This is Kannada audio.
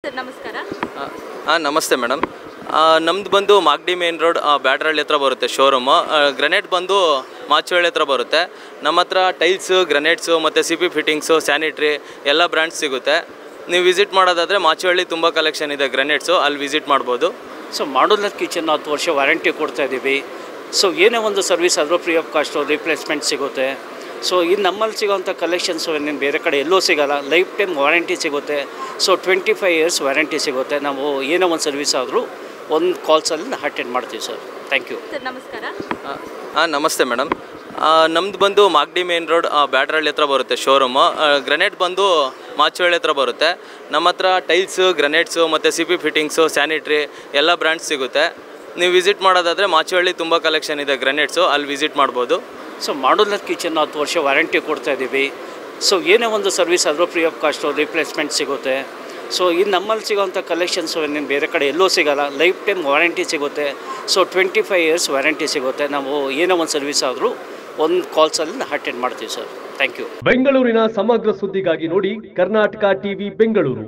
ಸರ್ ನಮಸ್ಕಾರ. ನಮಸ್ತೆ ಮೇಡಮ್. ನಮ್ಮದು ಬಂದು ಮಾಗಡಿ ಮೇನ್ ರೋಡ್ ಬ್ಯಾಡ್ರಳ್ಳಿ ಹತ್ರ ಬರುತ್ತೆ ಶೋರೂಮು. ಗ್ರನೇಟ್ ಬಂದು ಮಾಚುವಳ್ಳಿ ಹತ್ರ ಬರುತ್ತೆ. ನಮ್ಮ ಹತ್ರ ಟೈಲ್ಸು, ಗ್ರನೇಟ್ಸು ಮತ್ತು ಸಿ ಪಿ ಫಿಟ್ಟಿಂಗ್ಸು, ಸ್ಯಾನಿಟ್ರಿ ಎಲ್ಲ ಬ್ರ್ಯಾಂಡ್ಸ್ ಸಿಗುತ್ತೆ. ನೀವು ವಿಸಿಟ್ ಮಾಡೋದಾದರೆ ಮಾಚುವಳ್ಳಿ ತುಂಬ ಕಲೆಕ್ಷನ್ ಇದೆ ಗ್ರನೇಟ್ಸು, ಅಲ್ಲಿ ವಿಸಿಟ್ ಮಾಡ್ಬೋದು. ಸೊ ಮಾಡ್ಯುಲರ್ ಕಿಚನ್ 10 ವರ್ಷ ವಾರಂಟಿ ಕೊಡ್ತಾ ಇದ್ದೀವಿ. ಸೊ ಏನೇ ಒಂದು ಸರ್ವಿಸ್ ಆದರೂ ಫ್ರೀ ಆಫ್ ಕಾಸ್ಟು ರಿಪ್ಲೇಸ್ಮೆಂಟ್ ಸಿಗುತ್ತೆ. ಸೊ ಇದು ನಮ್ಮಲ್ಲಿ ಸಿಗೋವಂಥ ಕಲೆಕ್ಷನ್ಸು ಇನ್ನೇನು ಬೇರೆ ಕಡೆ ಎಲ್ಲೂ ಸಿಗೋಲ್ಲ. ಲೈಫ್ ಟೈಮ್ ವಾರಂಟಿ ಸಿಗುತ್ತೆ. ಸೊ 25 ಇಯರ್ಸ್ ವಾರಂಟಿ ಸಿಗುತ್ತೆ. ನಾವು ಏನೇ ಒಂದು ಸರ್ವಿಸ್ ಆದರೂ ಒಂದು ಕಾಲ್ಸಲ್ಲಿ ಅಟೆಂಡ್ ಮಾಡ್ತೀವಿ ಸರ್. Thank you. ಸರ್ ನಮಸ್ಕಾರ. ನಮಸ್ತೆ ಮೇಡಮ್. ನಮ್ಮದು ಬಂದು ಮಾಗಡಿ ಮೇನ್ ರೋಡ್ ಬ್ಯಾಡ್ರಳ್ಳಿ ಹತ್ರ ಬರುತ್ತೆ ಶೋರೂಮು. ಗ್ರನೇಟ್ ಬಂದು ಮಾಚುವಳ್ಳಿ ಹತ್ರ ಬರುತ್ತೆ. ನಮ್ಮ ಹತ್ರ ಟೈಲ್ಸು, ಗ್ರನೇಟ್ಸು ಮತ್ತು ಸಿ ಪಿ ಫಿಟ್ಟಿಂಗ್ಸು, ಸ್ಯಾನಿಟ್ರಿ ಎಲ್ಲ ಬ್ರ್ಯಾಂಡ್ಸ್ ಸಿಗುತ್ತೆ. ನೀವು ವಿಸಿಟ್ ಮಾಡೋದಾದರೆ ಮಾಚುವಳ್ಳಿ ತುಂಬ ಕಲೆಕ್ಷನ್ ಇದೆ ಗ್ರನೇಟ್ಸು, ಅಲ್ಲಿ ವಿಸಿಟ್ ಮಾಡ್ಬೋದು. ಸೊ ಮಾಡ್ಯುಲರ್ ಕಿಚನ್ 10 ವರ್ಷ ವಾರಂಟಿ ಕೊಡ್ತಾ ಇದ್ದೀವಿ. ಸೊ ಏನೇ ಒಂದು ಸರ್ವಿಸ್ ಆದರೂ ಫ್ರೀ ಆಫ್ ಕಾಸ್ಟು ರಿಪ್ಲೇಸ್ಮೆಂಟ್ ಸಿಗುತ್ತೆ. ಸೊ ಇದು ನಮ್ಮಲ್ಲಿ ಸಿಗೋವಂಥ ಕಲೆಕ್ಷನ್ಸು ಇನ್ನೇನು ಬೇರೆ ಕಡೆ ಎಲ್ಲೂ ಸಿಗೋಲ್ಲ. ಲೈಫ್ ಟೈಮ್ ವಾರಂಟಿ ಸಿಗುತ್ತೆ. ಸೊ 25 ಇಯರ್ಸ್ ವಾರಂಟಿ ಸಿಗುತ್ತೆ. ನಾವು ಏನೇ ಒಂದು ಸರ್ವಿಸ್ ಆದರೂ ಒಂದು ಕಾಲ್ಸಲ್ಲಿ ಅಟೆಂಡ್ ಮಾಡ್ತೀವಿ ಸರ್. Thank you. ಬೆಂಗಳೂರಿನ ಸಮಗ್ರ ಸುದ್ದಿಗಾಗಿ ನೋಡಿ ಕರ್ನಾಟಕ ಟಿವಿ ಬೆಂಗಳೂರು.